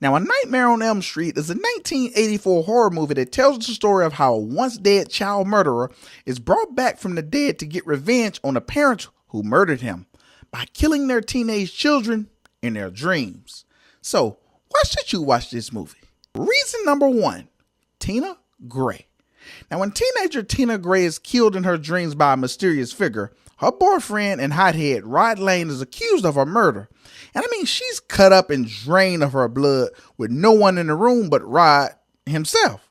Now, A Nightmare on Elm Street is a 1984 horror movie that tells the story of how a once dead child murderer is brought back from the dead to get revenge on the parents who murdered him by killing their teenage children in their dreams. So, why should you watch this movie? Reason number one, Tina Gray. Now, when teenager Tina Gray is killed in her dreams by a mysterious figure, her boyfriend and hothead Rod Lane is accused of her murder. And I mean, she's cut up and drained of her blood with no one in the room but Rod himself.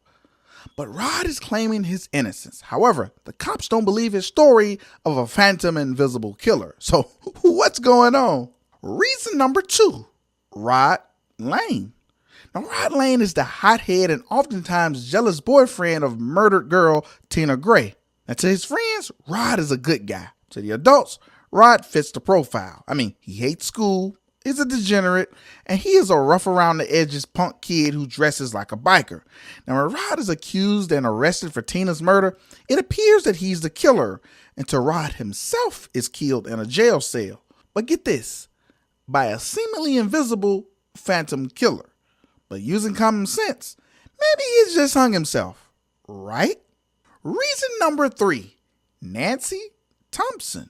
But Rod is claiming his innocence. However, the cops don't believe his story of a phantom invisible killer. So what's going on? Reason number two, Rod Lane. Now, Rod Lane is the hothead and oftentimes jealous boyfriend of murdered girl Tina Gray. Now, to his friends, Rod is a good guy. To the adults, Rod fits the profile. I mean, he hates school, is a degenerate, and he is a rough around the edges punk kid who dresses like a biker. Now, when Rod is accused and arrested for Tina's murder, it appears that he's the killer, until Rod himself is killed in a jail cell. But get this, by a seemingly invisible phantom killer. But using common sense, maybe he's just hung himself, right? Reason number three, Nancy Thompson.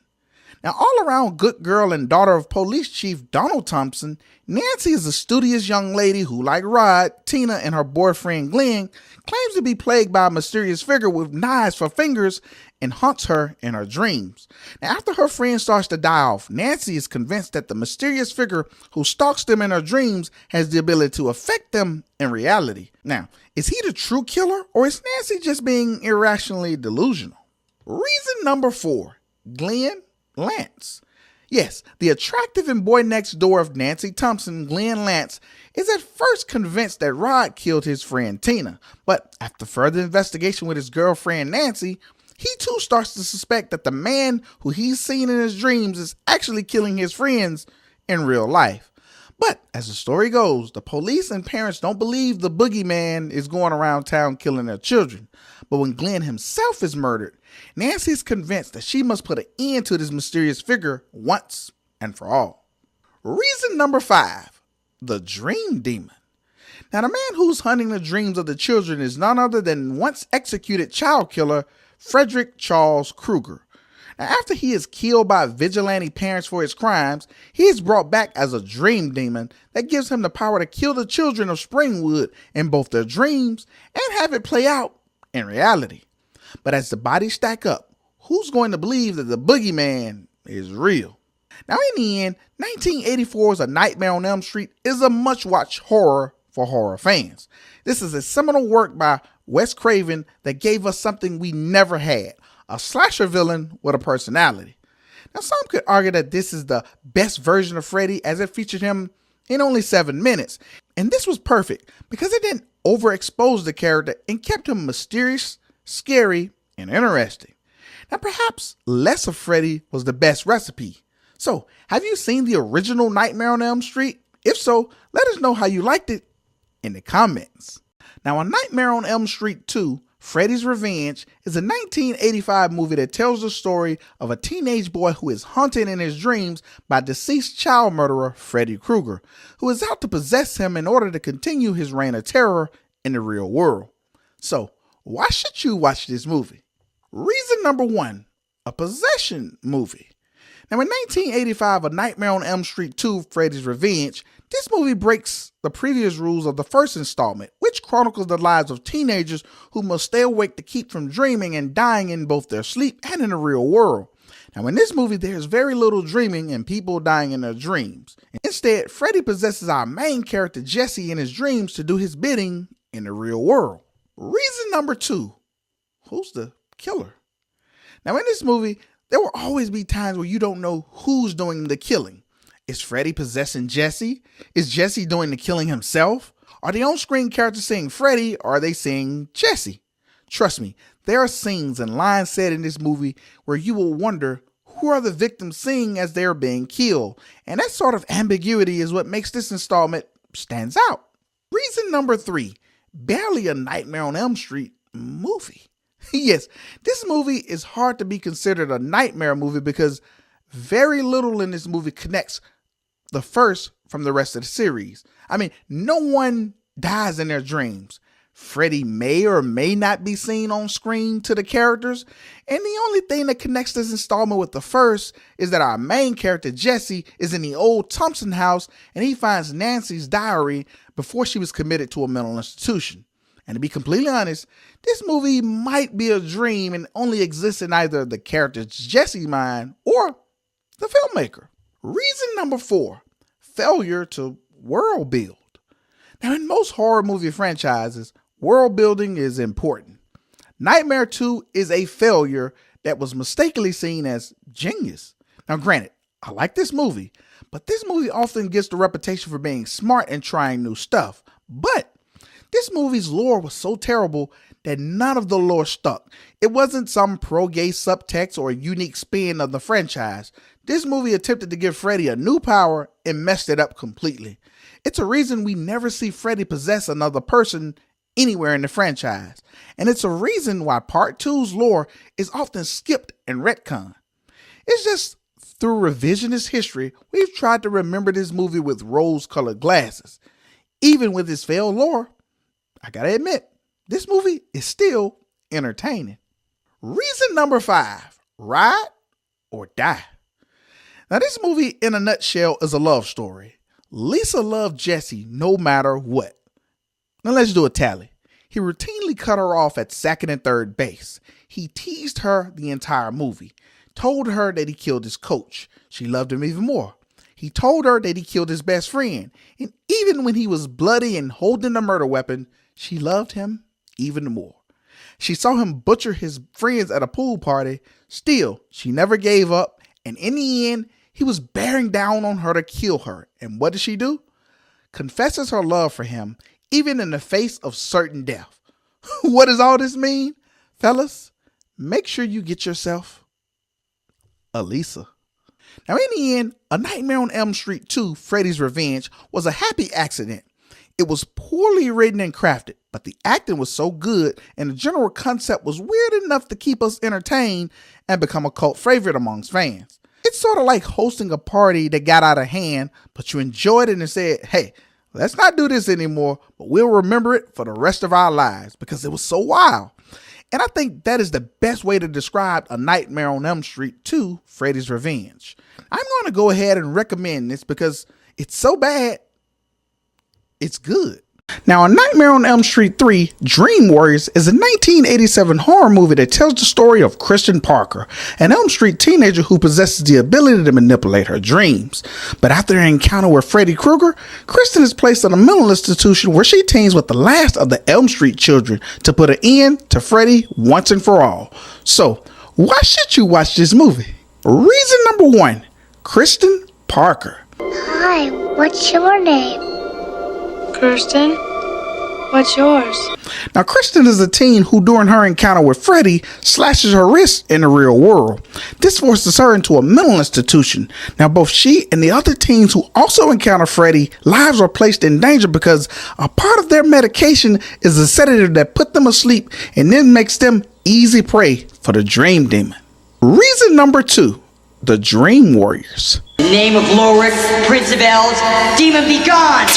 Now, all around good girl and daughter of Police Chief Donald Thompson, Nancy is a studious young lady who, like Rod, Tina, and her boyfriend Glenn, claims to be plagued by a mysterious figure with knives for fingers and haunts her in her dreams. Now, after her friend starts to die off, Nancy is convinced that the mysterious figure who stalks them in her dreams has the ability to affect them in reality. Now, is he the true killer, or is Nancy just being irrationally delusional? Reason number four, Glenn Lance. Yes, the attractive and boy next door of Nancy Thompson, Glenn Lance, is at first convinced that Rod killed his friend Tina, but after further investigation with his girlfriend Nancy, he too starts to suspect that the man who he's seen in his dreams is actually killing his friends in real life. But as the story goes, the police and parents don't believe the boogeyman is going around town killing their children. But when Glenn himself is murdered, Nancy is convinced that she must put an end to this mysterious figure once and for all. Reason number five, the Dream Demon. Now, the man who's hunting the dreams of the children is none other than once executed child killer Freddy Krueger. Now, after he is killed by vigilante parents for his crimes, he is brought back as a dream demon that gives him the power to kill the children of Springwood in both their dreams and have it play out in reality. But as the bodies stack up, who's going to believe that the boogeyman is real? Now, in the end, 1984's A Nightmare on Elm Street is a much-watched horror for horror fans. This is a seminal work by Wes Craven that gave us something we never had, a slasher villain with a personality. Now, some could argue that this is the best version of Freddy, as it featured him in only 7 minutes. And this was perfect because it didn't overexpose the character and kept him mysterious, scary, and interesting. Now, perhaps less of Freddy was the best recipe. So, have you seen the original Nightmare on Elm Street? If so, let us know how you liked it in the comments. Now, A Nightmare on Elm Street 2, Freddy's Revenge, is a 1985 movie that tells the story of a teenage boy who is haunted in his dreams by deceased child murderer Freddy Krueger, who is out to possess him in order to continue his reign of terror in the real world. So, why should you watch this movie? Reason number one, a possession movie. Now, in 1985, A Nightmare on Elm Street 2, Freddy's Revenge, this movie breaks the previous rules of the first installment, which chronicles the lives of teenagers who must stay awake to keep from dreaming and dying in both their sleep and in the real world. Now, in this movie, there's very little dreaming and people dying in their dreams. Instead, Freddy possesses our main character Jesse in his dreams to do his bidding in the real world. Reason number two, who's the killer? Now, in this movie, there will always be times where you don't know who's doing the killing. Is Freddy possessing Jesse? Is Jesse doing the killing himself? Are the on-screen characters seeing Freddy, or are they seeing Jesse? Trust me, there are scenes and lines said in this movie where you will wonder who are the victims seeing as they're being killed. And that sort of ambiguity is what makes this installment stands out. Reason number three, barely a Nightmare on Elm Street movie. Yes, this movie is hard to be considered a nightmare movie because very little in this movie connects the first from the rest of the series. I mean, no one dies in their dreams. Freddy may or may not be seen on screen to the characters, and the only thing that connects this installment with the first is that our main character Jesse is in the old Thompson house and he finds Nancy's diary before she was committed to a mental institution. And to be completely honest, this movie might be a dream and only exists in either the character's Jesse's mind or the filmmaker. Reason number 4, failure to world build. Now, in most horror movie franchises, world building is important. Nightmare 2 is a failure that was mistakenly seen as genius. Now, granted, I like this movie, but this movie often gets the reputation for being smart and trying new stuff. But this movie's lore was so terrible that none of the lore stuck. It wasn't some pro-gay subtext or a unique spin of the franchise. This movie attempted to give Freddy a new power and messed it up completely. It's a reason we never see Freddy possess another person anywhere in the franchise. And it's a reason why Part 2's lore is often skipped and retconned. It's just through revisionist history, we've tried to remember this movie with rose-colored glasses. Even with its failed lore, I gotta admit, this movie is still entertaining. Reason number 5, ride or die. Now, this movie in a nutshell is a love story. Lisa loved Jesse no matter what. Now let's do a tally. He routinely cut her off at second and third base. He teased her the entire movie, told her that he killed his coach. She loved him even more. He told her that he killed his best friend. And even when he was bloody and holding a murder weapon, she loved him even more. She saw him butcher his friends at a pool party. Still, she never gave up. And in the end, he was bearing down on her to kill her. And what did she do? Confesses her love for him, even in the face of certain death. What does all this mean? Fellas, make sure you get yourself a Lisa. Now, in the end, A Nightmare on Elm Street 2, Freddy's Revenge, was a happy accident. It was poorly written and crafted, but the acting was so good and the general concept was weird enough to keep us entertained and become a cult favorite amongst fans. It's sort of like hosting a party that got out of hand, but you enjoyed it and said, hey, let's not do this anymore, but we'll remember it for the rest of our lives because it was so wild. And I think that is the best way to describe A Nightmare on Elm Street 2, Freddy's Revenge. I'm going to go ahead and recommend this because it's so bad, it's good. Now, A Nightmare on Elm Street 3, Dream Warriors is a 1987 horror movie that tells the story of Kristen Parker, an Elm Street teenager who possesses the ability to manipulate her dreams. But after an encounter with Freddy Krueger, Kristen is placed in a mental institution where she teams with the last of the Elm Street children to put an end to Freddy once and for all. So, why should you watch this movie? Reason number 1, Kristen Parker. Hi, what's your name? Kirsten, what's yours? Now, Kristen is a teen who, during her encounter with Freddy, slashes her wrist in the real world. This forces her into a mental institution. Now, both she and the other teens who also encounter Freddy, lives are placed in danger because a part of their medication is a sedative that puts them asleep and then makes them easy prey for the Dream Demon. Reason number 2, the Dream Warriors. In the name of Lorik, Prince of Elves, demon be gone!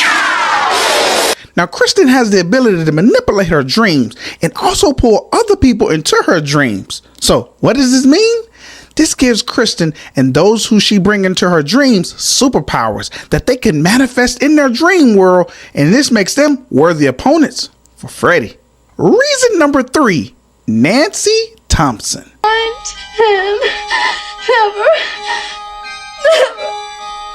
Now, Kristen has the ability to manipulate her dreams and also pull other people into her dreams. So, what does this mean? This gives Kristen and those who she brings into her dreams superpowers that they can manifest in their dream world, and this makes them worthy opponents for Freddy. Reason number 3, Nancy Thompson. Want him.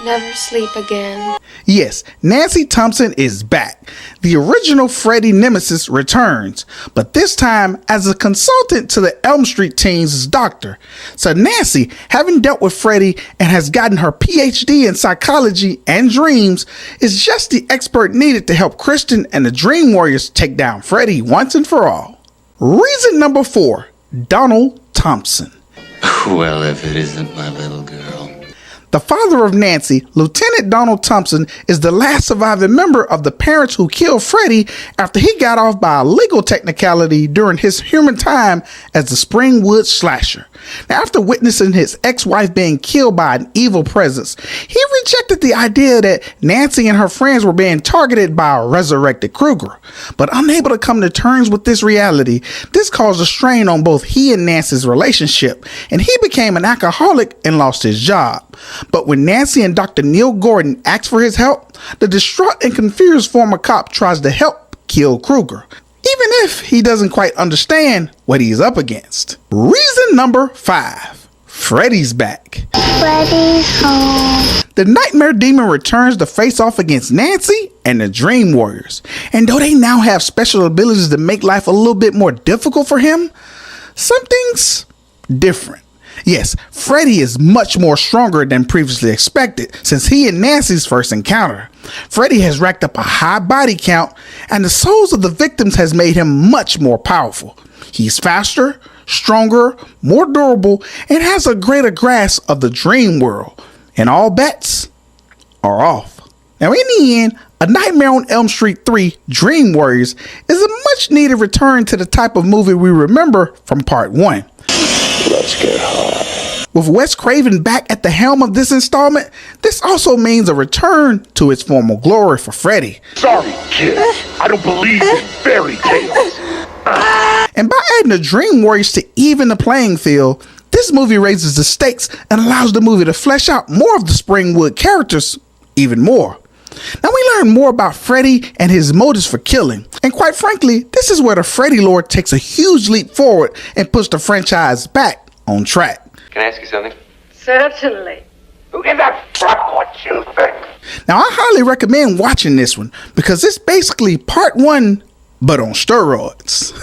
Never sleep again. Yes, Nancy Thompson is back. The original Freddy nemesis returns, but this time as a consultant to the Elm Street teens' doctor. So Nancy, having dealt with Freddy and has gotten her PhD in psychology and dreams, is just the expert needed to help Kristen and the Dream Warriors take down Freddy once and for all. Reason number 4, Donald Thompson. Well, if it isn't my little girl. The father of Nancy, Lieutenant Donald Thompson, is the last surviving member of the parents who killed Freddy after he got off by a legal technicality during his human time as the Springwood slasher. Now, after witnessing his ex-wife being killed by an evil presence, he rejected the idea that Nancy and her friends were being targeted by a resurrected Krueger. But unable to come to terms with this reality, this caused a strain on both he and Nancy's relationship, and he became an alcoholic and lost his job. But when Nancy and Dr. Neil Gordon asked for his help, the distraught and confused former cop tries to help kill Krueger, even if he doesn't quite understand what he's up against. Reason number 5. Freddy's back. Freddy's home. The Nightmare Demon returns to face off against Nancy and the Dream Warriors. And though they now have special abilities to make life a little bit more difficult for him, something's different. Yes, Freddy is much more stronger than previously expected since he and Nancy's first encounter. Freddy has racked up a high body count, and the souls of the victims has made him much more powerful. He's faster, stronger, more durable, and has a greater grasp of the dream world. And all bets are off. Now in the end, A Nightmare on Elm Street 3 Dream Warriors is a much needed return to the type of movie we remember from part 1. Let's get high. With Wes Craven back at the helm of this installment, this also means a return to its former glory for Freddy. Sorry, kid. I don't believe in fairy tales. And by adding the Dream Warriors to even the playing field, this movie raises the stakes and allows the movie to flesh out more of the Springwood characters even more. Now we learn more about Freddy and his motives for killing. And quite frankly, this is where the Freddy lore takes a huge leap forward and puts the franchise back on track. Can I ask you something? Certainly. Who gives a fuck what you think? Now I highly recommend watching this one because it's basically part 1 but on steroids.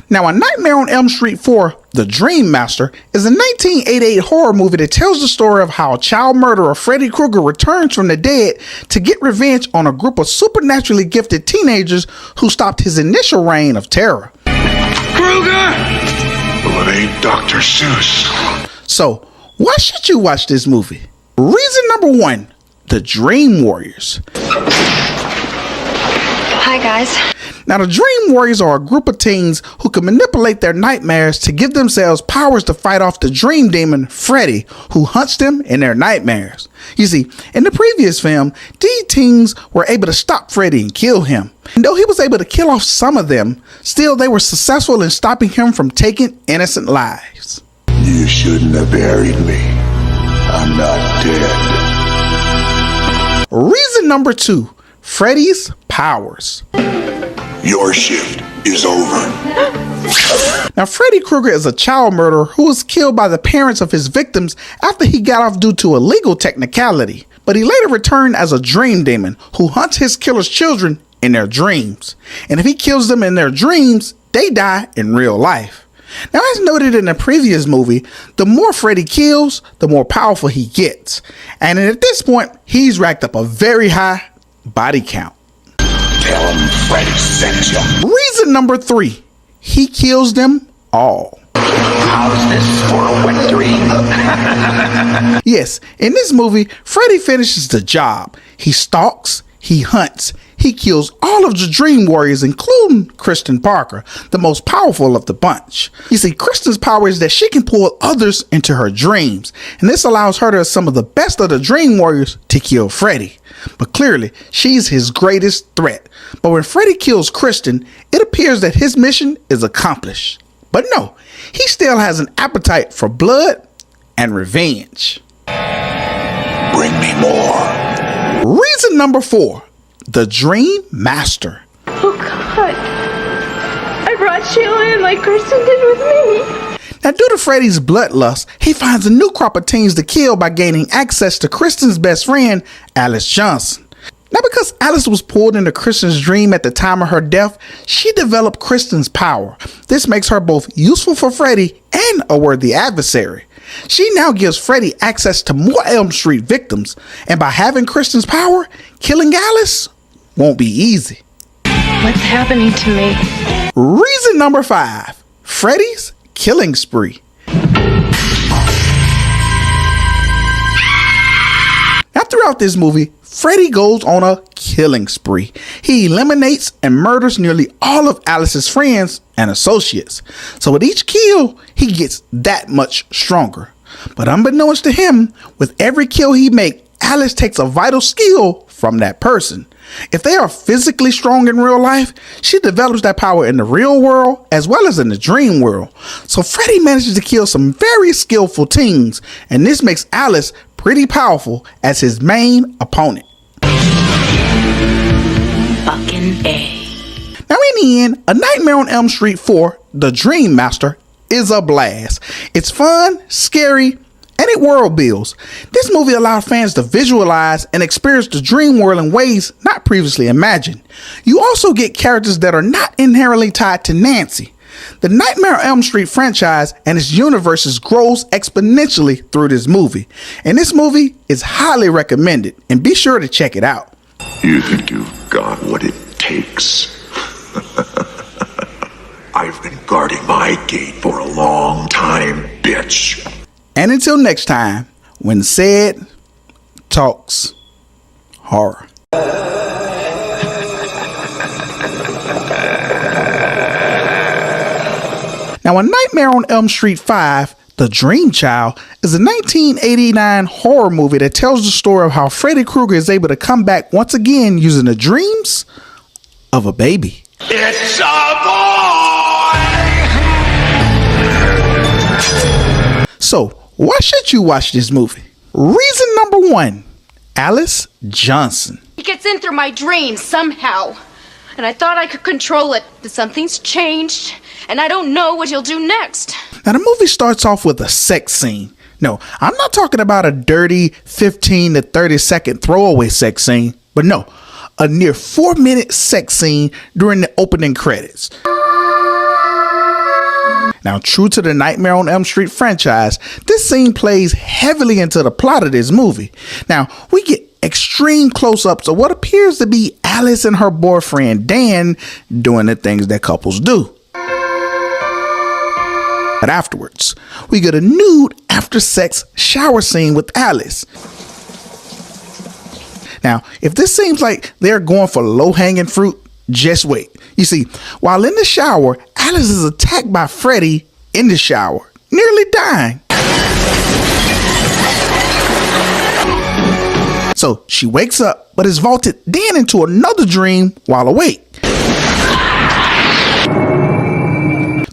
Now, A Nightmare on Elm Street 4, The Dream Master, is a 1988 horror movie that tells the story of how child murderer Freddy Krueger returns from the dead to get revenge on a group of supernaturally gifted teenagers who stopped his initial reign of terror. Krueger! Well, it ain't Dr. Seuss. So, why should you watch this movie? Reason number 1, The Dream Warriors. Hi, guys. Now, the Dream Warriors are a group of teens who can manipulate their nightmares to give themselves powers to fight off the dream demon, Freddy, who hunts them in their nightmares. You see, in the previous film, these teens were able to stop Freddy and kill him. And though he was able to kill off some of them, still they were successful in stopping him from taking innocent lives. You shouldn't have buried me. I'm not dead. Reason number 2, Freddy's powers. Your shift is over. Now, Freddy Krueger is a child murderer who was killed by the parents of his victims after he got off due to a legal technicality. But he later returned as a dream demon who hunts his killer's children in their dreams. And if he kills them in their dreams, they die in real life. Now, as noted in the previous movie, the more Freddy kills, the more powerful he gets. And at this point, he's racked up a very high body count. Tell him Freddy sent you. Reason number 3, he kills them all. How's this for a wet dream? Yes, in this movie, Freddy finishes the job. He stalks, he hunts, he kills all of the Dream Warriors, including Kristen Parker, the most powerful of the bunch. You see, Kristen's power is that she can pull others into her dreams, and this allows her to some of the best of the Dream Warriors to kill Freddy. But clearly, she's his greatest threat. But when Freddy kills Kristen, it appears that his mission is accomplished. But no, he still has an appetite for blood and revenge. Bring me more. Reason number 4, the Dream Master. Oh, God. I brought Sheila in like Kirsten did with me. Now, due to Freddy's bloodlust, he finds a new crop of teens to kill by gaining access to Kristen's best friend, Alice Johnson. Now, because Alice was pulled into Kristen's dream at the time of her death, she developed Kristen's power. This makes her both useful for Freddy and a worthy adversary. She now gives Freddy access to more Elm Street victims, and by having Kristen's power, killing Alice won't be easy. What's happening to me? Reason number 5, Freddy's killing spree. Now, Now, throughout this movie, Freddy goes on a killing spree. He eliminates and murders nearly all of Alice's friends and associates. So with each kill, he gets that much stronger. But unbeknownst to him, with every kill he makes, Alice takes a vital skill from that person. If they are physically strong in real life, she develops that power in the real world as well as in the dream world. So Freddy manages to kill some very skillful teens, and this makes Alice pretty powerful as his main opponent. Fucking A. Now in the end, A Nightmare on Elm Street 4, The Dream Master, is a blast. It's fun, scary, and it world builds. This movie allows fans to visualize and experience the dream world in ways not previously imagined. You also get characters that are not inherently tied to Nancy. The Nightmare on Elm Street franchise and its universes grows exponentially through this movie. And this movie is highly recommended, and be sure to check it out. You think you've got what it takes? I've been guarding my gate for a long time, bitch. And until next time, when CEDtalks horror. Now, A Nightmare on Elm Street 5, The Dream Child, is a 1989 horror movie that tells the story of how Freddy Krueger is able to come back once again using the dreams of a baby. It's a boy! So, why should you watch this movie? Reason number 1, Alice Johnson. He gets in through my dreams somehow. And I thought I could control it, but something's changed, and I don't know what he'll do next. Now, the movie starts off with a sex scene. No, I'm not talking about a dirty 15 to 30 second throwaway sex scene, but no, a near 4-minute sex scene during the opening credits. Now, true to the Nightmare on Elm Street franchise, this scene plays heavily into the plot of this movie. Now, we get extreme close-ups of what appears to be Alice and her boyfriend Dan doing the things that couples do. But afterwards, we get a nude after-sex shower scene with Alice. Now, if this seems like they're going for low-hanging fruit, just wait. You see, while in the shower, Alice is attacked by Freddy in the shower, nearly dying. So she wakes up, but is vaulted then into another dream while awake,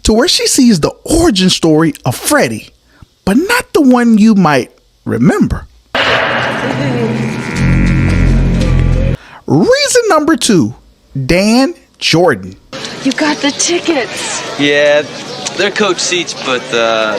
to where she sees the origin story of Freddy, but not the one you might remember. Reason number 2, Dan Jordan. You got the tickets. Yeah, they're coach seats, but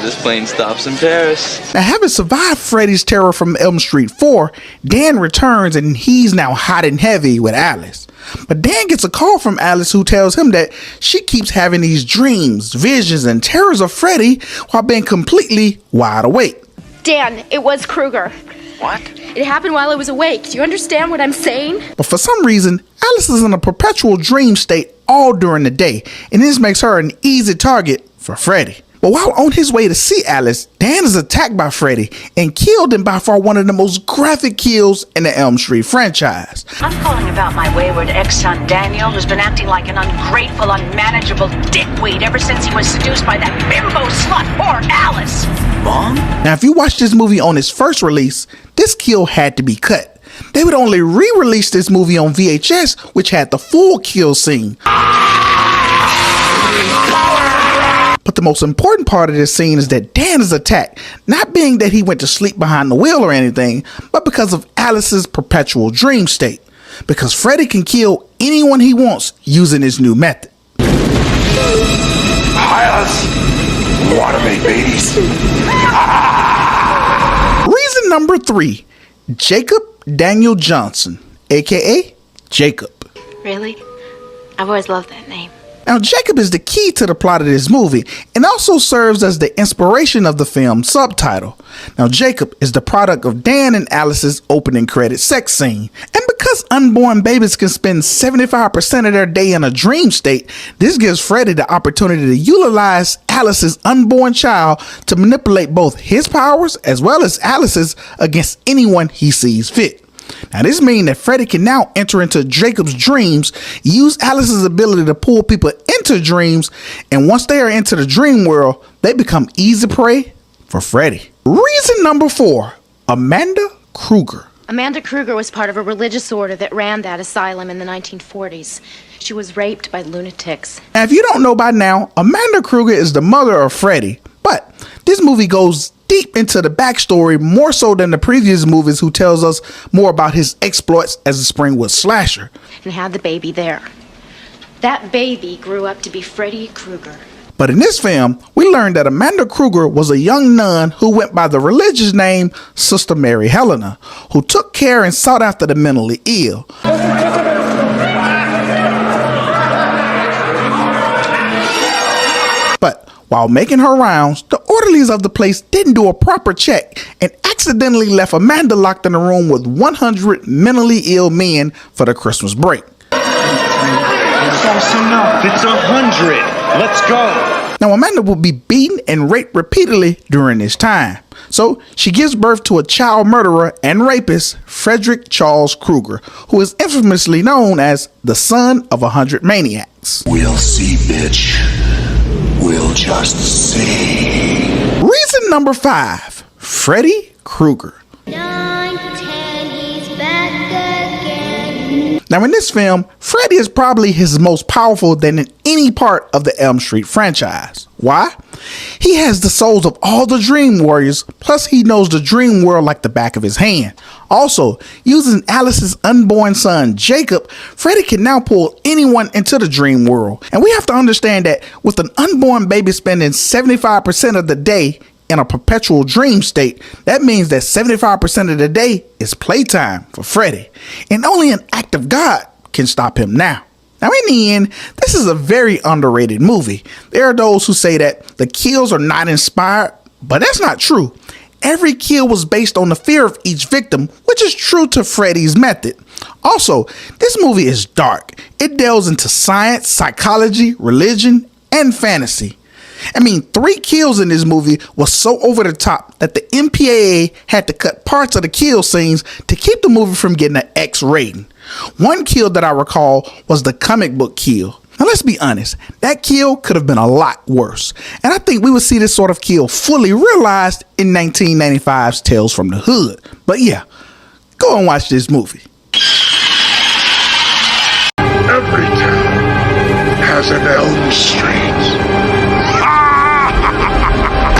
this plane stops in Paris. Now, having survived Freddy's terror from Elm Street 4, Dan returns and he's now hot and heavy with Alice. But Dan gets a call from Alice who tells him that she keeps having these dreams, visions, and terrors of Freddy while being completely wide awake. Dan, it was Krueger. What? It happened while I was awake. Do you understand what I'm saying? But for some reason, Alice is in a perpetual dream state all during the day, and this makes her an easy target for Freddy. But while on his way to see Alice, Dan is attacked by Freddy and killed in by far one of the most graphic kills in the Elm Street franchise. I'm calling about my wayward ex-son Daniel, who's been acting like an ungrateful, unmanageable dickweed ever since he was seduced by that bimbo slut whore Alice. Mom? Now, if you watch this movie on its first release, this kill had to be cut. They would only re-release this movie on VHS, which had the full kill scene. But the most important part of this scene is that Dan is attacked, not being that he went to sleep behind the wheel or anything, but because of Alice's perpetual dream state. Because Freddy can kill anyone he wants using his new method. Alice, wanna make babies? Reason number 3, Jacob Daniel Johnson, aka Jacob. Really? I've always loved that name. Now, Jacob is the key to the plot of this movie and also serves as the inspiration of the film's subtitle. Now, Jacob is the product of Dan and Alice's opening credit sex scene. And because unborn babies can spend 75% of their day in a dream state, this gives Freddy the opportunity to utilize Alice's unborn child to manipulate both his powers as well as Alice's against anyone he sees fit. Now, this means that Freddy can now enter into Jacob's dreams, use Alice's ability to pull people into dreams, and once they are into the dream world, they become easy prey for Freddy. Reason number 4, Amanda Krueger. Amanda Krueger was part of a religious order that ran that asylum in the 1940s. She was raped by lunatics. Now, if you don't know by now, Amanda Krueger is the mother of Freddy, but this movie goes deep into the backstory more so than the previous movies, who tells us more about his exploits as a Springwood slasher. And had the baby there. That baby grew up to be Freddy Krueger. But in this film, we learned that Amanda Krueger was a young nun who went by the religious name Sister Mary Helena, who took care and sought after the mentally ill. But while making her rounds, the orderlies of the place didn't do a proper check and accidentally left Amanda locked in a room with 100 mentally ill men for the Christmas break. Close enough. It's 100. Let's go. Now, Amanda will be beaten and raped repeatedly during this time. So she gives birth to a child murderer and rapist, Frederick Charles Krueger, who is infamously known as the son of 100 maniacs. We'll see, bitch. We'll just see. Reason number 5, Freddy Krueger. 9 to 10, he's back again. Now, in this film, Freddy is probably his most powerful than in any part of the Elm Street franchise. Why? He has the souls of all the Dream Warriors, plus he knows the dream world like the back of his hand. Also, using Alice's unborn son, Jacob, Freddy can now pull anyone into the dream world. And we have to understand that with an unborn baby spending 75% of the day in a perpetual dream state, that means that 75% of the day is playtime for Freddy. And only an act of God can stop him now. Now, in the end, this is a very underrated movie. There are those who say that the kills are not inspired, but that's not true. Every kill was based on the fear of each victim, which is true to Freddy's method. Also, this movie is dark. It delves into science, psychology, religion, and fantasy. 3 kills in this movie was so over the top that the MPAA had to cut parts of the kill scenes to keep the movie from getting an X rating. One kill that I recall was the comic book kill. Now, let's be honest, that kill could have been a lot worse. And I think we would see this sort of kill fully realized in 1995's Tales from the Hood. But yeah, go and watch this movie. Every town has an Elm Street.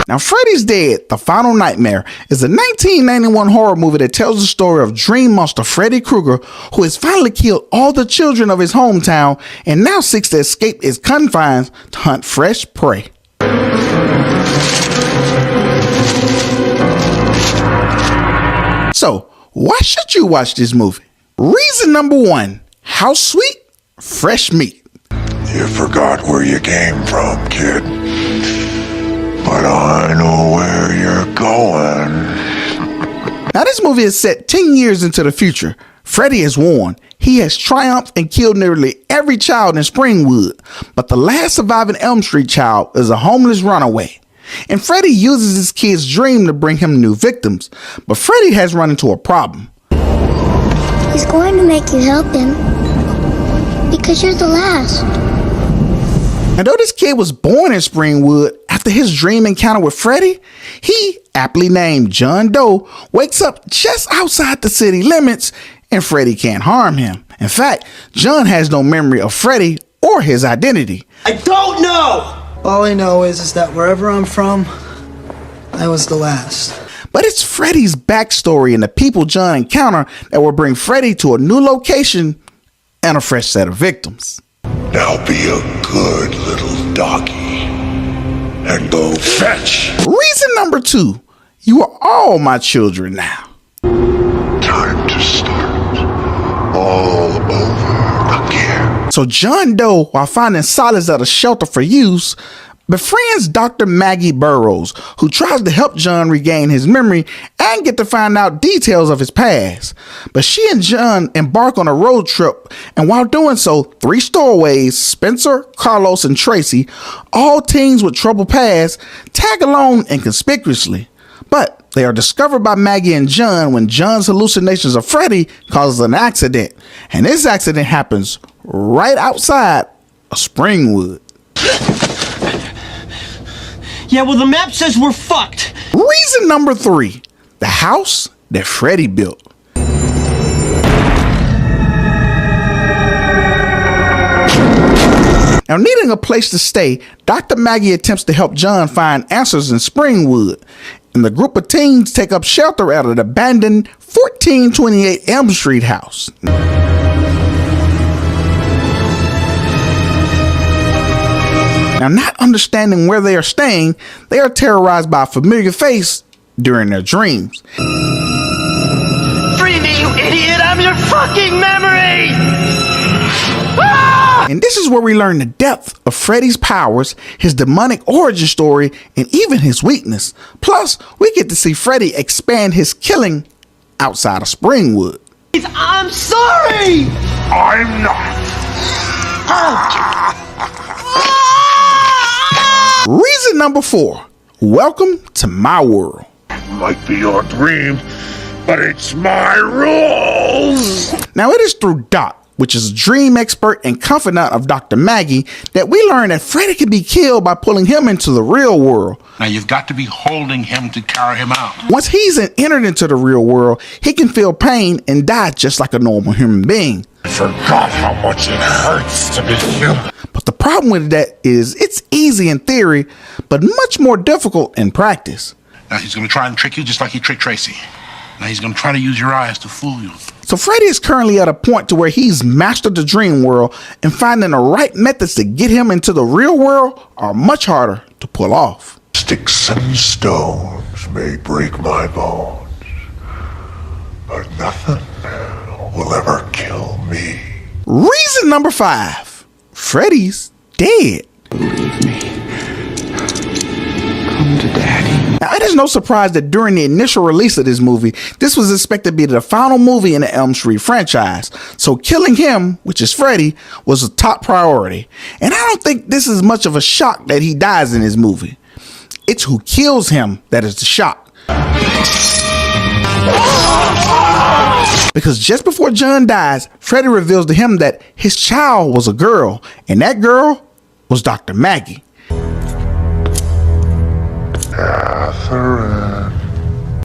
Now, Freddy's Dead, The Final Nightmare is a 1991 horror movie that tells the story of dream monster Freddy Krueger, who has finally killed all the children of his hometown and now seeks to escape its confines to hunt fresh prey. So, why should you watch this movie? Reason number 1, how sweet, fresh meat. You forgot where you came from, kid. But I know where you're going. Now, this movie is set 10 years into the future. Freddy has won. He has triumphed and killed nearly every child in Springwood. But the last surviving Elm Street child is a homeless runaway. And Freddy uses his kid's dream to bring him new victims. But Freddy has run into a problem. He's going to make you help him. Because you're the last. And though this kid was born in Springwood, after his dream encounter with Freddy, he, aptly named John Doe, wakes up just outside the city limits and Freddy can't harm him. In fact, John has no memory of Freddy or his identity. I don't know! All I know is that wherever I'm from, I was the last. But it's Freddy's backstory and the people John encounter that will bring Freddy to a new location and a fresh set of victims. Now be a good little doggy and go fetch. Reason number 2, you are all my children now. Time to start all over again. So John Doe, while finding solace at a shelter for youths, befriends Dr. Maggie Burroughs, who tries to help John regain his memory and get to find out details of his past. But she and John embark on a road trip, and while doing so, 3 stowaways, Spencer, Carlos, and Tracy, all teens with troubled pasts, tag along inconspicuously. But they are discovered by Maggie and John when John's hallucinations of Freddy causes an accident. And this accident happens right outside of Springwood. Yeah, well, the map says we're fucked. Reason number 3, the house that Freddy built. Now, needing a place to stay, Dr. Maggie attempts to help John find answers in Springwood, and the group of teens take up shelter at an abandoned 1428 Elm Street house. Now, not understanding where they are staying, they are terrorized by a familiar face during their dreams. Free me, you idiot! I'm your fucking memory! And this is where we learn the depth of Freddy's powers, his demonic origin story, and even his weakness. Plus, we get to see Freddy expand his killing outside of Springwood. I'm sorry! I'm not. Reason number 4, welcome to my world. Might be your dream, but it's my rules. Now, it is through Doc, which is a dream expert and confidant of Dr. Maggie, that we learn that Freddy can be killed by pulling him into the real world. Now, you've got to be holding him to carry him out. Once he's entered into the real world, he can feel pain and die just like a normal human being. I forgot how much it hurts to be human. But the problem with that is it's easy in theory, but much more difficult in practice. Now, he's going to try and trick you just like he tricked Tracy. Now, he's going to try to use your eyes to fool you. So Freddy is currently at a point to where he's mastered the dream world, and finding the right methods to get him into the real world are much harder to pull off. Sticks and stones may break my bones, but nothing will ever kill me. Reason number 5, Freddy's dead. Believe me. Come to Daddy. Now, it is no surprise that during the initial release of this movie, this was expected to be the final movie in the Elm Street franchise. So killing him, which is Freddy, was a top priority. And I don't think this is much of a shock that he dies in this movie. It's who kills him that is the shock. Because just before John dies, Freddy reveals to him that his child was a girl, and that girl was Dr. Maggie. Catherine.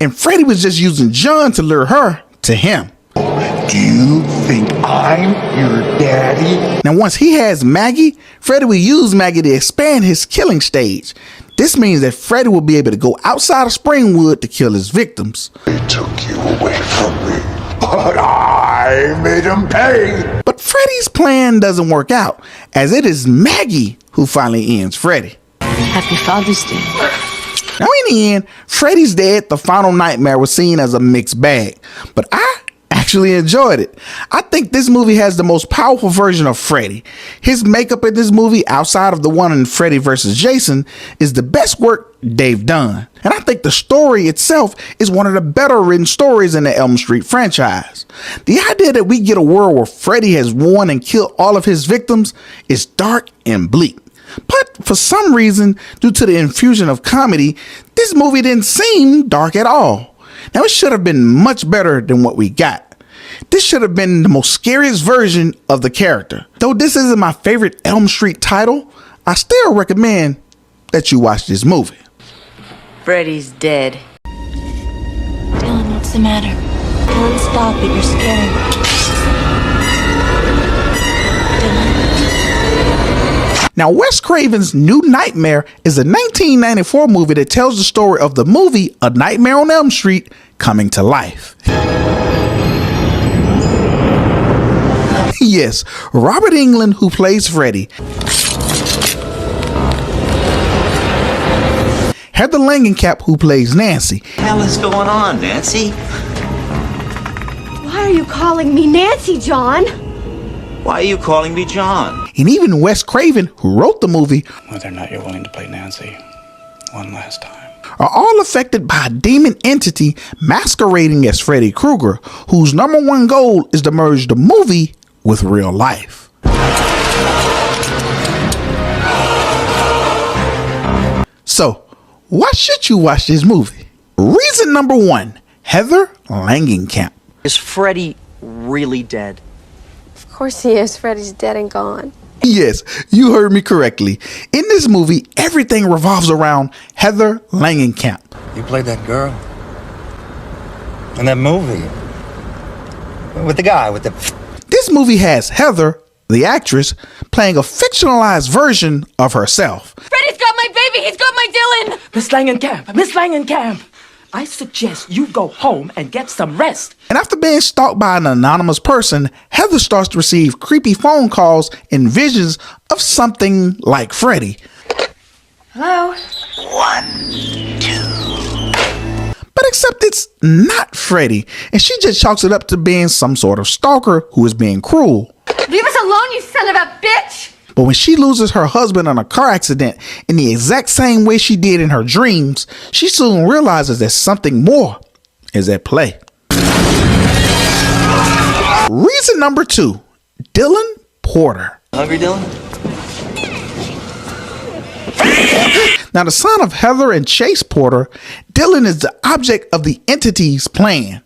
And Freddy was just using John to lure her to him. Do you think I'm your daddy? Now, once he has Maggie, Freddy will use Maggie to expand his killing stage. This means that Freddy will be able to go outside of Springwood to kill his victims. They took you away from me, but I made him pay. But Freddy's plan doesn't work out, as it is Maggie who finally ends Freddy. Happy Father's Day. Now, in the end, Freddy's Dead, the final nightmare, was seen as a mixed bag, but I actually enjoyed it. I think this movie has the most powerful version of Freddy. His makeup in this movie, outside of the one in Freddy vs. Jason, is the best work they've done. And I think the story itself is one of the better written stories in the Elm Street franchise. The idea that we get a world where Freddy has won and killed all of his victims is dark and bleak. But for some reason, due to the infusion of comedy, this movie didn't seem dark at all. Now, it should have been much better than what we got. This should have been the most scariest version of the character. Though this isn't my favorite Elm Street title, I still recommend that you watch this movie. Freddy's dead. Dylan, what's the matter? Dylan, stop it. You're scaring me. Now, Wes Craven's New Nightmare is a 1994 movie that tells the story of the movie A Nightmare on Elm Street coming to life. Yes, Robert Englund, who plays Freddy, Heather Langenkamp, who plays Nancy, What the hell is going on, Nancy? Why are you calling me Nancy, John? Why are you calling me John? And even Wes Craven, who wrote the movie, Whether or not you're willing to play Nancy one last time, are all affected by a demon entity masquerading as Freddy Krueger, whose #1 goal is to merge the movie with real life. So, why should you watch this movie? Reason number 1, Heather Langenkamp. Is Freddy really dead? Of course he is. Freddy's dead and gone. Yes, you heard me correctly. In this movie, everything revolves around Heather Langenkamp. You played that girl in that movie with the guy with the... This movie has Heather, the actress, playing a fictionalized version of herself. Freddy's got my baby! He's got my Dylan! Miss Langenkamp! Miss Langenkamp! I suggest you go home and get some rest. And after being stalked by an anonymous person, Heather starts to receive creepy phone calls and visions of something like Freddy. Hello? 1, 2. But except it's not Freddy, and she just chalks it up to being some sort of stalker who is being cruel. Leave us alone, you son of a bitch! But when she loses her husband in a car accident in the exact same way she did in her dreams, she soon realizes that something more is at play. Reason number 2, Dylan Porter. Hungry, Dylan? Now, the son of Heather and Chase Porter, Dylan is the object of the entity's plan.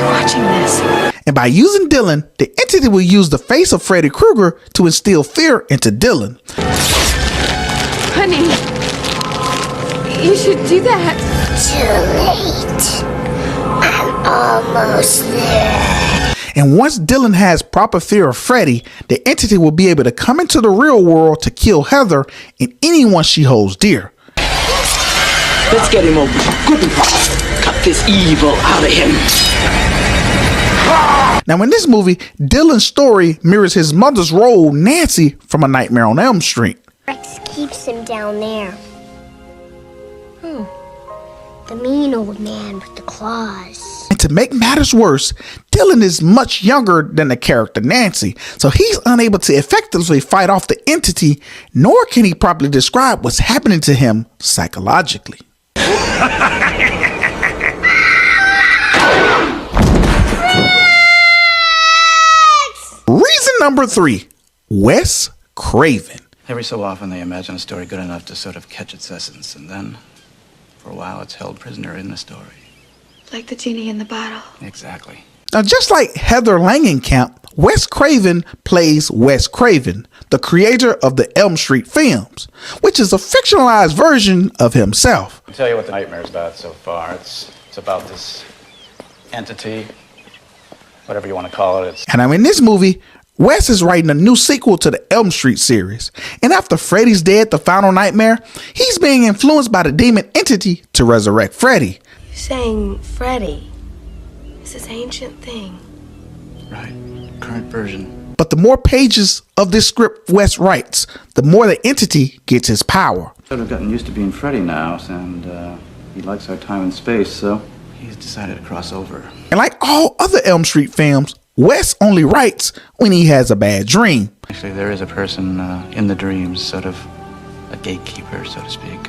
Watching this. And by using Dylan, the entity will use the face of Freddy Krueger to instill fear into Dylan. Honey, you should do that. Too late. I'm almost there. And once Dylan has proper fear of Freddy, the entity will be able to come into the real world to kill Heather and anyone she holds dear. Let's get him open. Good and fast. Cut this evil out of him. Now, in this movie, Dylan's story mirrors his mother's role, Nancy, from A Nightmare on Elm Street. Rex keeps him down there. The mean old man with the claws. And to make matters worse, Dylan is much younger than the character Nancy, so he's unable to effectively fight off the entity, nor can he properly describe what's happening to him psychologically. Reason number 3, Wes Craven. every so often they imagine a story good enough to sort of catch its essence, and then, for a while, it's held prisoner in the story. Like the genie in the bottle. Exactly. Now, just like Heather Langenkamp, Wes Craven plays Wes Craven, the creator of the Elm Street films, which is a fictionalized version of himself. I'll tell you what the nightmare's about so far. It's about this entity, whatever you want to call it. And in this movie, Wes is writing a new sequel to the Elm Street series. And after Freddy's dead, the final nightmare, he's being influenced by the demon entity to resurrect Freddy. You're saying Freddy is this ancient thing. Right. Current version. But the more pages of this script Wes writes, the more the entity gets his power. Sort of gotten used to being Freddy now, and he likes our time and space, so he's decided to cross over. And like all other Elm Street films, Wes only writes when he has a bad dream. Actually, there is a person in the dreams, sort of a gatekeeper, so to speak.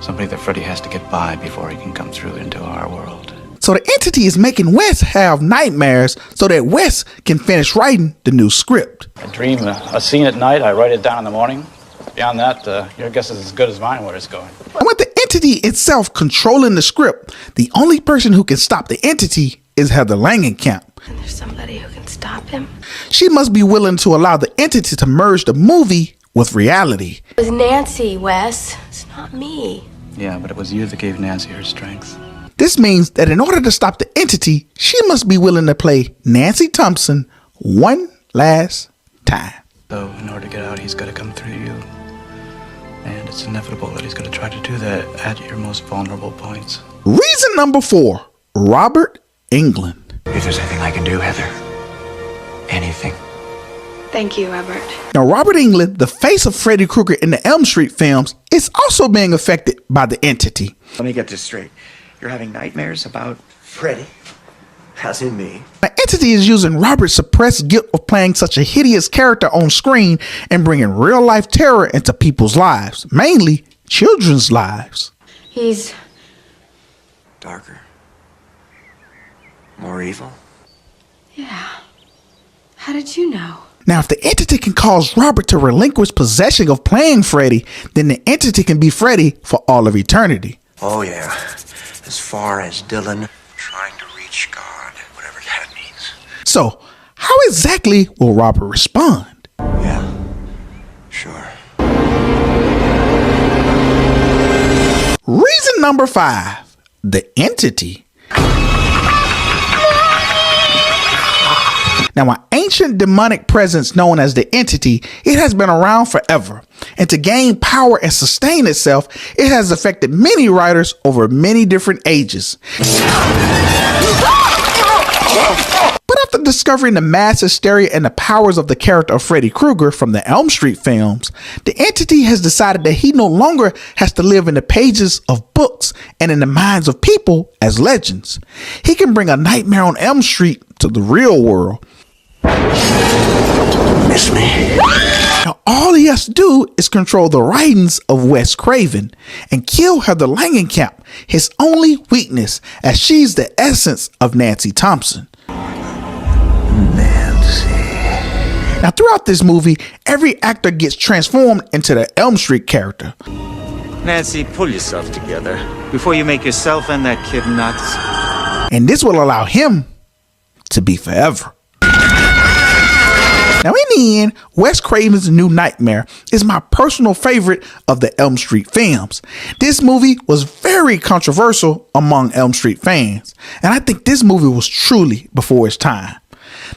Somebody that Freddy has to get by before he can come through into our world. So the entity is making Wes have nightmares so that Wes can finish writing the new script. I dream a scene at night, I write it down in the morning. Beyond that, your guess is as good as mine where it's going. And with the entity itself controlling the script, the only person who can stop the entity is Heather Langenkamp. And there's somebody who can stop him. She must be willing to allow the entity to merge the movie with reality. It was Nancy, Wes. It's not me. Yeah, but it was you that gave Nancy her strength. This means that in order to stop the entity, she must be willing to play Nancy Thompson one last time. So in order to get out, he's got to come through you. And it's inevitable that he's going to try to do that at your most vulnerable points. Reason number 4, Robert Englund. If there's anything I can do, Heather, anything. Thank you, Robert. Now, Robert Englund, the face of Freddy Krueger in the Elm Street films, is also being affected by the entity. Let me get this straight. You're having nightmares about Freddy, as in me. The entity is using Robert's suppressed guilt of playing such a hideous character on screen and bringing real life terror into people's lives, mainly children's lives. He's Darker. More evil. Yeah. How did you know? Now, if the entity can cause Robert to relinquish possession of playing Freddy, then the entity can be Freddy for all of eternity. Oh yeah, as far as Dylan trying to reach God, whatever that means. So, how exactly will Robert respond? Yeah, sure. Reason number 5, the entity. Now, an ancient demonic presence known as the entity, it has been around forever. And to gain power and sustain itself, it has affected many writers over many different ages. But after discovering the mass hysteria and the powers of the character of Freddy Krueger from the Elm Street films, the entity has decided that he no longer has to live in the pages of books and in the minds of people as legends. He can bring a nightmare on Elm Street to the real world. Miss me. Now, all he has to do is control the writings of Wes Craven and kill Heather Langenkamp, his only weakness, as she's the essence of Nancy Thompson. Now, throughout this movie, every actor gets transformed into the Elm Street character. Nancy, pull yourself together before you make yourself and that kid nuts. And this will allow him to be forever. Now, in the end, Wes Craven's New Nightmare is my personal favorite of the Elm Street films. This movie was very controversial among Elm Street fans, and I think this movie was truly before its time.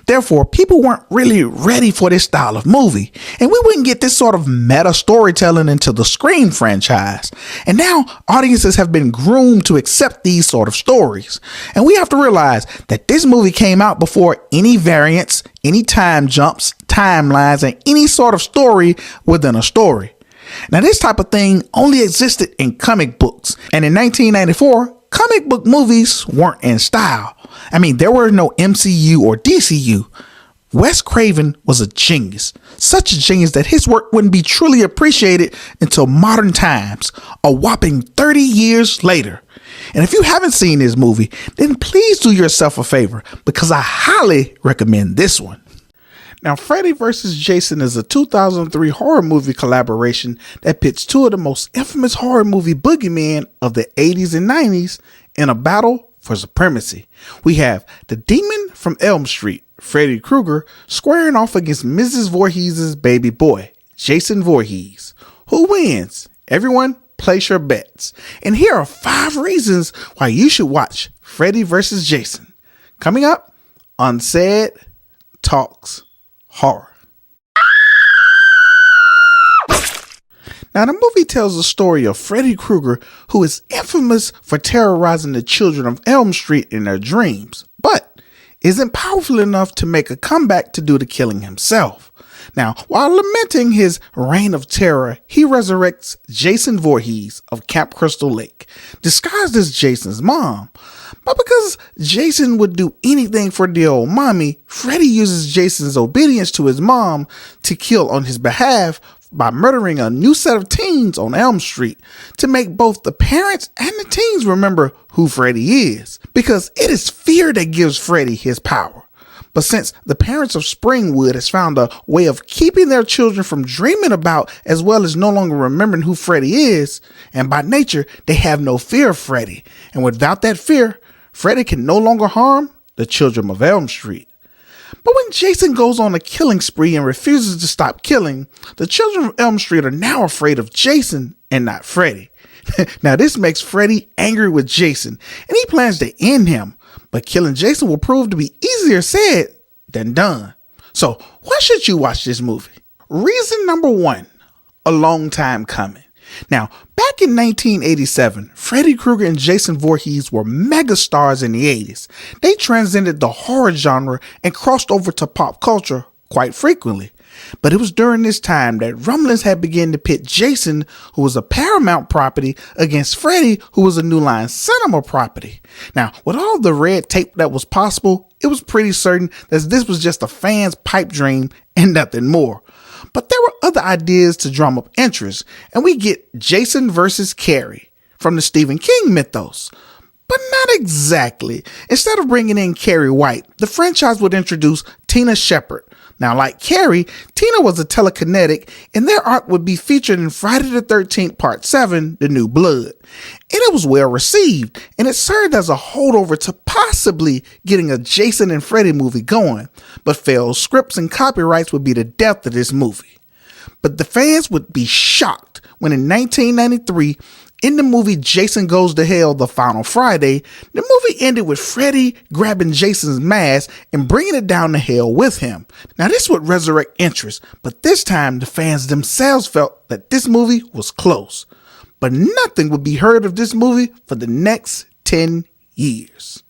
Therefore, people weren't really ready for this style of movie, and we wouldn't get this sort of meta storytelling into the Scream franchise. And now audiences have been groomed to accept these sort of stories. And we have to realize that this movie came out before any variants, any time jumps, timelines, and any sort of story within a story. Now, this type of thing only existed in comic books, and in 1994, comic book movies weren't in style. I mean, there were no MCU or DCU. Wes Craven was a genius, such a genius that his work wouldn't be truly appreciated until modern times, a whopping 30 years later. And if you haven't seen this movie, then please do yourself a favor, because I highly recommend this one. Now, Freddy vs. Jason is a 2003 horror movie collaboration that pits two of the most infamous horror movie boogeymen of the 80s and 90s in a battle for supremacy. We have the demon from Elm Street, Freddy Krueger, squaring off against Mrs. Voorhees' baby boy, Jason Voorhees. Who wins? Everyone, place your bets. And here are 5 reasons why you should watch Freddy vs. Jason. Coming up on CEDtalks Horror. Now, the movie tells the story of Freddy Krueger, who is infamous for terrorizing the children of Elm Street in their dreams, but isn't powerful enough to make a comeback to do the killing himself. Now, while lamenting his reign of terror, he resurrects Jason Voorhees of Camp Crystal Lake, disguised as Jason's mom. But because Jason would do anything for the old mommy, Freddy uses Jason's obedience to his mom to kill on his behalf by murdering a new set of teens on Elm Street to make both the parents and the teens remember who Freddy is, because it is fear that gives Freddy his power. But since the parents of Springwood has found a way of keeping their children from dreaming about as well as no longer remembering who Freddy is, and by nature they have no fear of Freddy, and without that fear, Freddy can no longer harm the children of Elm Street. But when Jason goes on a killing spree and refuses to stop killing, the children of Elm Street are now afraid of Jason and not Freddy. Now, this makes Freddy angry with Jason, and he plans to end him. But killing Jason will prove to be easier said than done. So, why should you watch this movie? Reason number 1, a long time coming. Now, back in 1987, Freddy Krueger and Jason Voorhees were megastars in the 80s. They transcended the horror genre and crossed over to pop culture quite frequently. But it was during this time that rumblings had begun to pit Jason, who was a Paramount property, against Freddy, who was a New Line Cinema property. Now, with all the red tape that was possible, it was pretty certain that this was just a fan's pipe dream and nothing more. But there were other ideas to drum up interest, and we get Jason versus Carrie from the Stephen King mythos. But not exactly. Instead of bringing in Carrie White, the franchise would introduce Tina Shepard. Now, like Carrie, Tina was a telekinetic, and their arc would be featured in Friday the 13th Part 7, The New Blood. And it was well received, and it served as a holdover to possibly getting a Jason and Freddy movie going. But failed scripts and copyrights would be the death of this movie. But the fans would be shocked when in 1993, in the movie Jason Goes to Hell, The Final Friday, the movie ended with Freddy grabbing Jason's mask and bringing it down to hell with him. Now this would resurrect interest, but this time the fans themselves felt that this movie was close. But nothing would be heard of this movie for the next 10 years.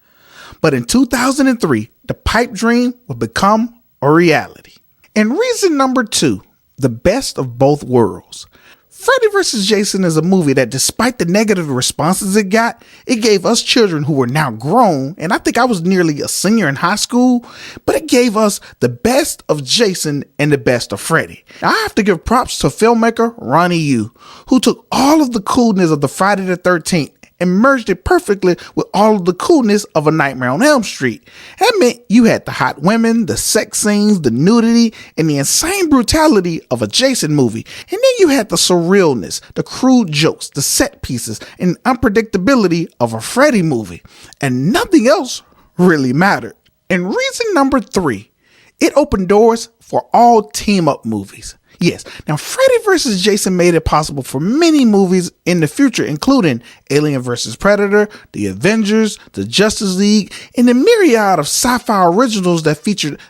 But in 2003, the pipe dream would become a reality. And reason number 2, the best of both worlds. Freddy vs. Jason is a movie that, despite the negative responses it got, it gave us children who were now grown, and I think I was nearly a senior in high school, but it gave us the best of Jason and the best of Freddy. Now, I have to give props to filmmaker Ronnie Yu, who took all of the coolness of the Friday the 13th and merged it perfectly with all of the coolness of A Nightmare on Elm Street. That meant you had the hot women, the sex scenes, the nudity, and the insane brutality of a Jason movie. And then you had the surrealness, the crude jokes, the set pieces, and unpredictability of a Freddy movie. And nothing else really mattered. And reason number 3, it opened doors for all team-up movies. Yes, now Freddy vs. Jason made it possible for many movies in the future, including Alien vs. Predator, The Avengers, The Justice League, and the myriad of sci-fi originals that featured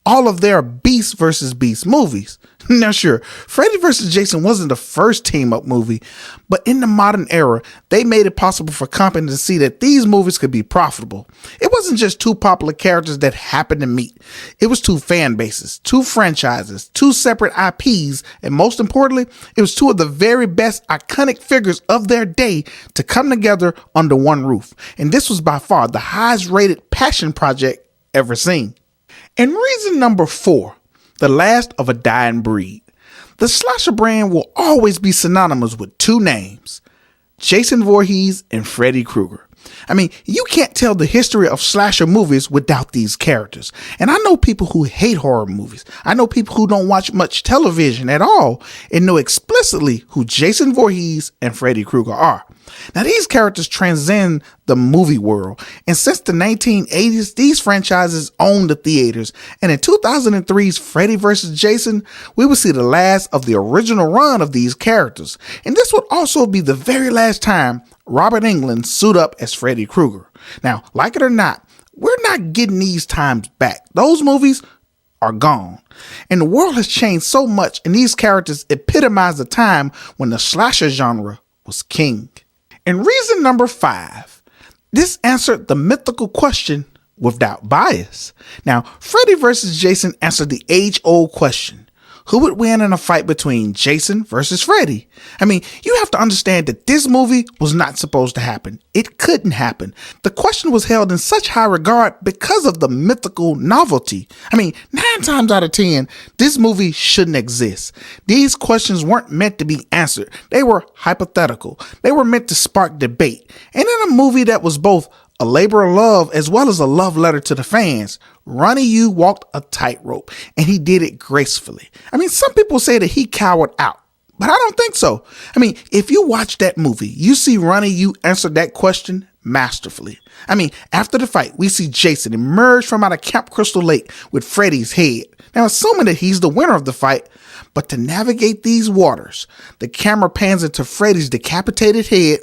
all of their Beast vs. Beast movies. Now sure, Freddy vs. Jason wasn't the first team-up movie, but in the modern era, they made it possible for companies to see that these movies could be profitable. It wasn't just two popular characters that happened to meet. It was two fan bases, two franchises, two separate IPs, and most importantly, it was two of the very best iconic figures of their day to come together under one roof. And this was by far the highest rated passion project ever seen. And reason number 4, the last of a dying breed. The slasher brand will always be synonymous with two names, Jason Voorhees and Freddy Krueger. I mean, you can't tell the history of slasher movies without these characters. And I know people who hate horror movies. I know people who don't watch much television at all and know explicitly who Jason Voorhees and Freddy Krueger are. Now, these characters transcend the movie world, and since the 1980s, these franchises own the theaters, and in 2003's Freddy vs. Jason, we will see the last of the original run of these characters, and this would also be the very last time Robert Englund suit up as Freddy Krueger. Now, like it or not, we're not getting these times back. Those movies are gone, and the world has changed so much, and these characters epitomize the time when the slasher genre was king. And reason number 5, this answered the mythical question without bias. Now, Freddy vs. Jason answered the age-old question. Who would win in a fight between Jason versus Freddy? I mean, you have to understand that this movie was not supposed to happen. It couldn't happen. The question was held in such high regard because of the mythical novelty. I mean, 9 times out of 10, this movie shouldn't exist. These questions weren't meant to be answered. They were hypothetical. They were meant to spark debate. And in a movie that was both a labor of love as well as a love letter to the fans, Ronnie Yu walked a tightrope, and he did it gracefully. I mean, some people say that he cowered out, but I don't think so. I mean, if you watch that movie, you see Ronnie Yu answer that question masterfully. I mean, after the fight, we see Jason emerge from out of Camp Crystal Lake with Freddy's head. Now, assuming that he's the winner of the fight, but to navigate these waters, the camera pans into Freddy's decapitated head,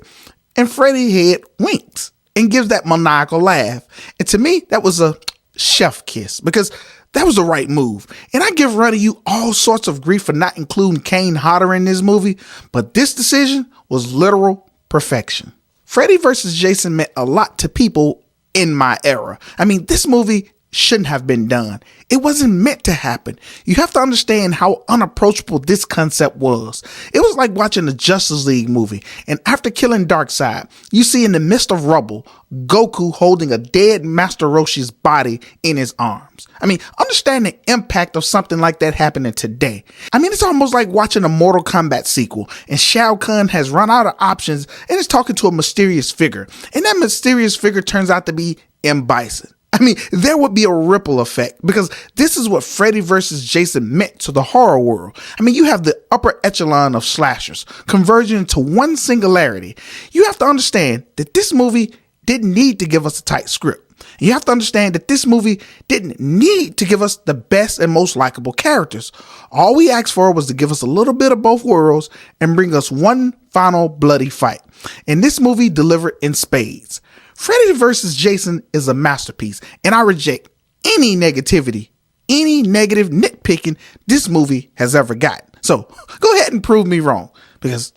and Freddy's head winks and gives that maniacal laugh. And to me, that was a chef kiss, because that was the right move. And I give Ronnie Yu all sorts of grief for not including Kane Hodder in this movie, but this decision was literal perfection. Freddy vs. Jason meant a lot to people in my era. I mean, this movie shouldn't have been done. It wasn't meant to happen. You have to understand how unapproachable this concept was. It was like watching a Justice League movie, and after killing Darkseid, you see in the midst of rubble, Goku holding a dead Master Roshi's body in his arms. I mean, understand the impact of something like that happening today. I mean, it's almost like watching a Mortal Kombat sequel, and Shao Kahn has run out of options and is talking to a mysterious figure, and that mysterious figure turns out to be M. Bison. I mean, there would be a ripple effect, because this is what Freddy vs. Jason meant to the horror world. I mean, you have the upper echelon of slashers converging into one singularity. You have to understand that this movie didn't need to give us a tight script. You have to understand that this movie didn't need to give us the best and most likable characters. All we asked for was to give us a little bit of both worlds and bring us one final bloody fight. And this movie delivered in spades. Freddy vs. Jason is a masterpiece, and I reject any negativity, any negative nitpicking this movie has ever gotten. So go ahead and prove me wrong, because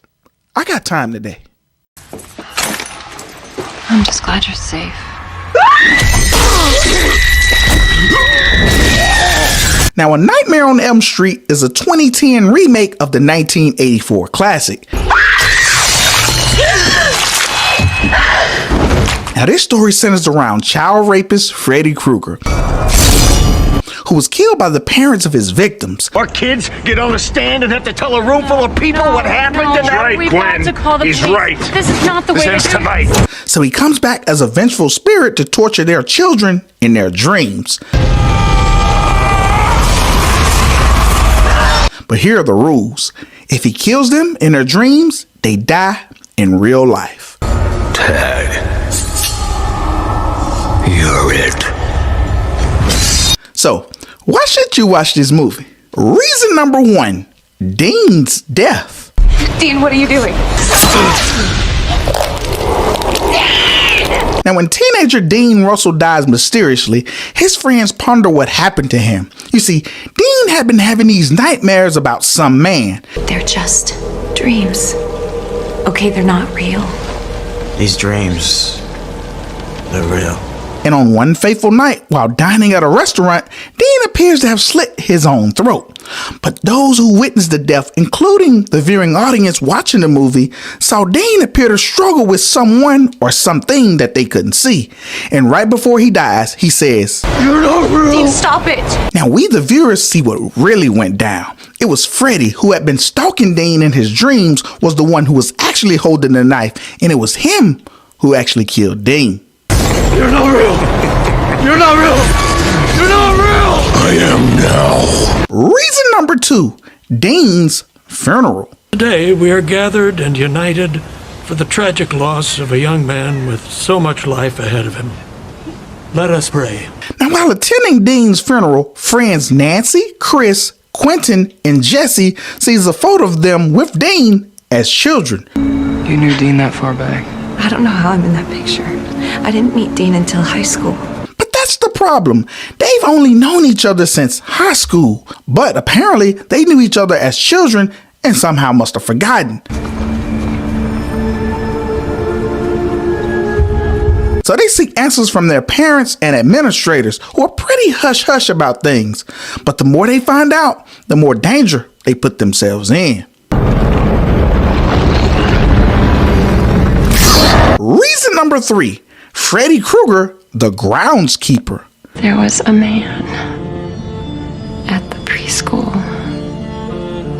I got time today. I'm just glad you're safe. Now, A Nightmare on Elm Street is a 2010 remake of the 1984 classic. Now, this story centers around child rapist Freddy Krueger, who was killed by the parents of his victims. Our kids get on the stand and have to tell a room full of people what happened to them. Right, we've got to call the police. He's right. This is not the way to ends do it. tonight. So he comes back as a vengeful spirit to torture their children in their dreams. But here are the rules. If he kills them in their dreams, they die in real life. Ted, you're it. So, why should you watch this movie? Reason number one, Dean's death. Dean, what are you doing? Now, when teenager Dean Russell dies mysteriously, his friends ponder what happened to him. You see, Dean had been having these nightmares about some man. They're just dreams. Okay, they're not real. These dreams, they're real. And on one fateful night, while dining at a restaurant, Dean appears to have slit his own throat. But those who witnessed the death, including the viewing audience watching the movie, saw Dean appear to struggle with someone or something that they couldn't see. And right before he dies, he says, "You're not real." Dean, stop it. Now we the viewers see what really went down. It was Freddy, who had been stalking Dean in his dreams, was the one who was actually holding the knife, and it was him who actually killed Dean. You're not real. You're not real. You're not real. I am now. Reason number two, Dean's funeral. Today we are gathered and united for the tragic loss of a young man with so much life ahead of him. Let us pray. Now, while attending Dean's funeral, friends Nancy, Chris, Quentin, and Jesse sees a photo of them with Dean as children. You knew Dean that far back? I don't know how I'm in that picture. I didn't meet Dean until high school. But that's the problem. They've only known each other since high school. But apparently, they knew each other as children and somehow must have forgotten. So they seek answers from their parents and administrators, who are pretty hush-hush about things. But the more they find out, the more danger they put themselves in. Reason number three, Freddy Krueger, the groundskeeper. There was a man at the preschool.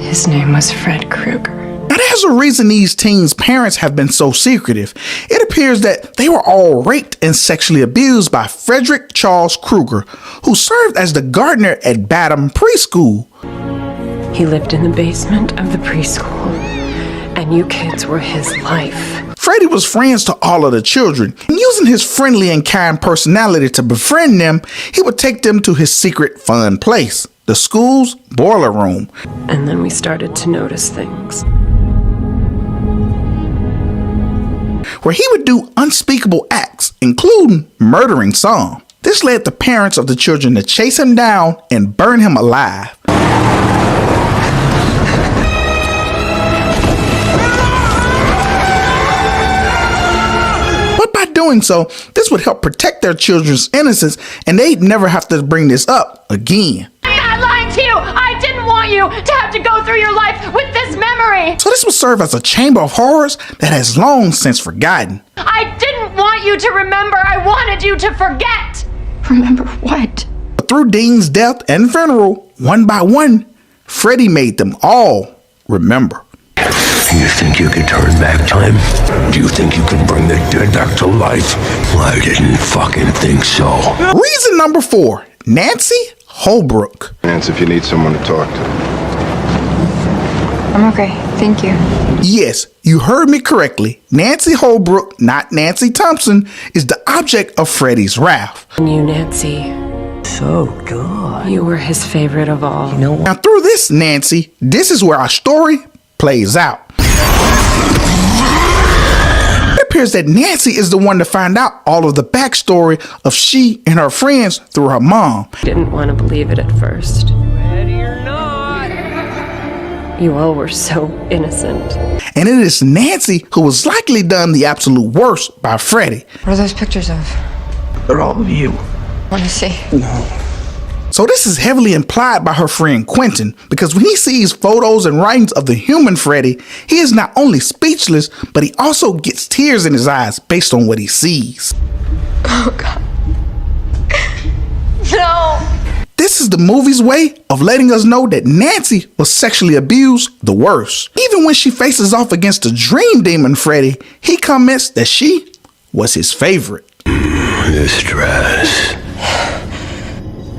His name was Fred Krueger. Now there's a reason these teens' parents have been so secretive. It appears that they were all raped and sexually abused by Frederick Charles Krueger, who served as the gardener at Batham Preschool. He lived in the basement of the preschool, and you kids were his life. Freddy was friends to all of the children, and using his friendly and kind personality to befriend them, he would take them to his secret fun place, the school's boiler room. And then we started to notice things. Where he would do unspeakable acts, including murdering some. This led the parents of the children to chase him down and burn him alive. doing so, this would help protect their children's innocence, and they'd never have to bring this up again. I'm not lying to you. I didn't want you to have to go through your life with this memory. So this will serve as a chamber of horrors that has long since forgotten. I didn't want you to remember. I wanted you to forget. Remember what? But through Dean's death and funeral, one by one, Freddy made them all remember. You think you can turn back time? Do you think you can bring the dead back to life? I didn't fucking think so. Reason number 4, Nancy Holbrook. Nancy, if you need someone to talk to. I'm okay, thank you. Yes, you heard me correctly. Nancy Holbrook, not Nancy Thompson, is the object of Freddy's wrath. You, Nancy. So good. You were his favorite of all. You know what? Now through this Nancy, this is where our story plays out. It appears that Nancy is the one to find out all of the backstory of she and her friends through her mom. Didn't want to believe it at first. Ready or not. You all were so innocent. And it is Nancy who was likely done the absolute worst by Freddy. What are those pictures of? They're all of you. Want to see? No. So this is heavily implied by her friend Quentin, because when he sees photos and writings of the human Freddy, he is not only speechless, but he also gets tears in his eyes based on what he sees. Oh, God. No. This is the movie's way of letting us know that Nancy was sexually abused the worst. Even when she faces off against the dream demon Freddy, he comments that she was his favorite. This dress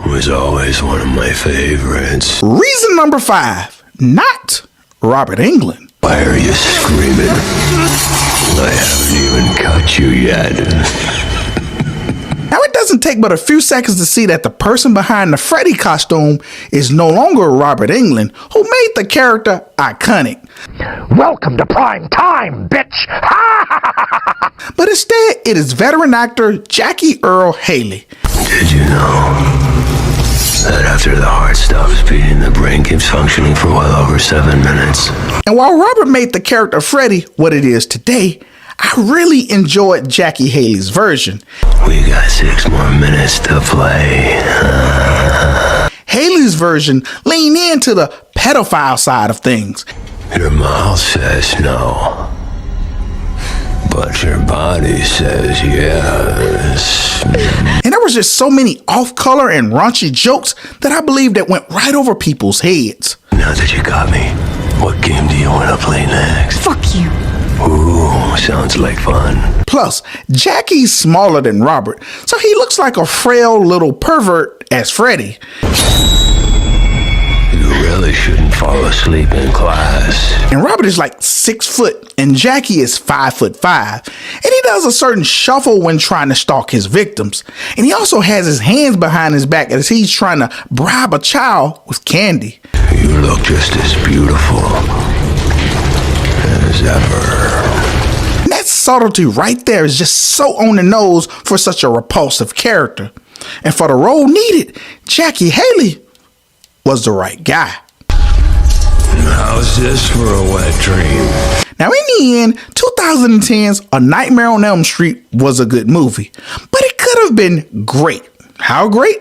was always one of my favorites. Reason number 5, not Robert Englund. Why are you screaming? I haven't even cut you yet. Now it doesn't take but a few seconds to see that the person behind the Freddy costume is no longer Robert Englund, who made the character iconic. Welcome to prime time, bitch! But instead, it is veteran actor Jackie Earle Haley. Did you know that after the heart stops beating, the brain keeps functioning for well over 7 minutes? And while Robert made the character Freddy what it is today, I really enjoyed Jackie Haley's version. We got 6 more minutes to play. Haley's version leaned into the pedophile side of things. Your mouth says no, but your body says yes. And there was just so many off-color and raunchy jokes that I believe that went right over people's heads. Now that you got me, what game do you want to play next? Fuck you. Ooh, sounds like fun. Plus, Jackie's smaller than Robert, so he looks like a frail little pervert as Freddy. You really shouldn't fall asleep in class. And Robert is like 6 foot, and Jackie is 5'5", and he does a certain shuffle when trying to stalk his victims. And he also has his hands behind his back as he's trying to bribe a child with candy. You look just as beautiful as ever. And that subtlety right there is just so on the nose for such a repulsive character. And for the role needed, Jackie Haley was the right guy. How's this for a wet dream? Now in the end, 2010's A Nightmare on Elm Street was a good movie, but it could have been great. How great?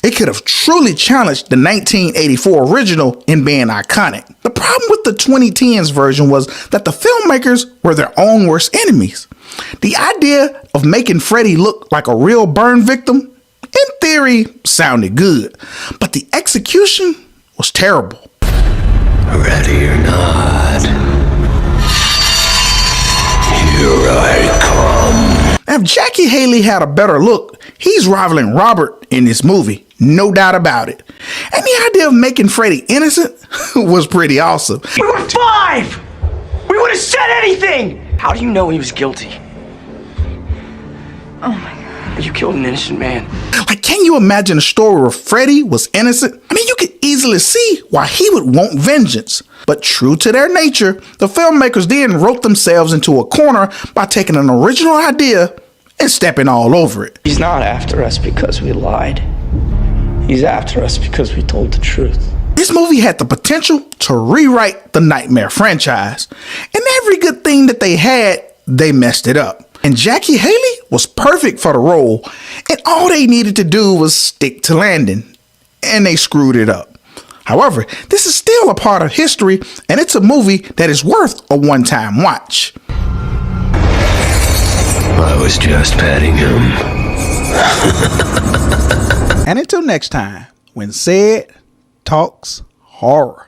It could have truly challenged the 1984 original in being iconic. The problem with the 2010s version was that the filmmakers were their own worst enemies. The idea of making Freddy look like a real burn victim, in theory, sounded good, but the execution was terrible. Ready or not, here I come. Now, if Jackie Haley had a better look, he's rivaling Robert in this movie, no doubt about it. And the idea of making Freddy innocent was pretty awesome. We were 5! We would have said anything! How do you know he was guilty? Oh my God. You killed an innocent man. Like, can you imagine a story where Freddy was innocent? I mean, you could easily see why he would want vengeance. But true to their nature, the filmmakers then wrote themselves into a corner by taking an original idea and stepping all over it. He's not after us because we lied. He's after us because we told the truth. This movie had the potential to rewrite the Nightmare franchise. And every good thing that they had, they messed it up. And Jackie Haley was perfect for the role, and all they needed to do was stick to landing, and they screwed it up. However, this is still a part of history, and it's a movie that is worth a one-time watch. I was just patting him. And until next time, when CEDtalks horror.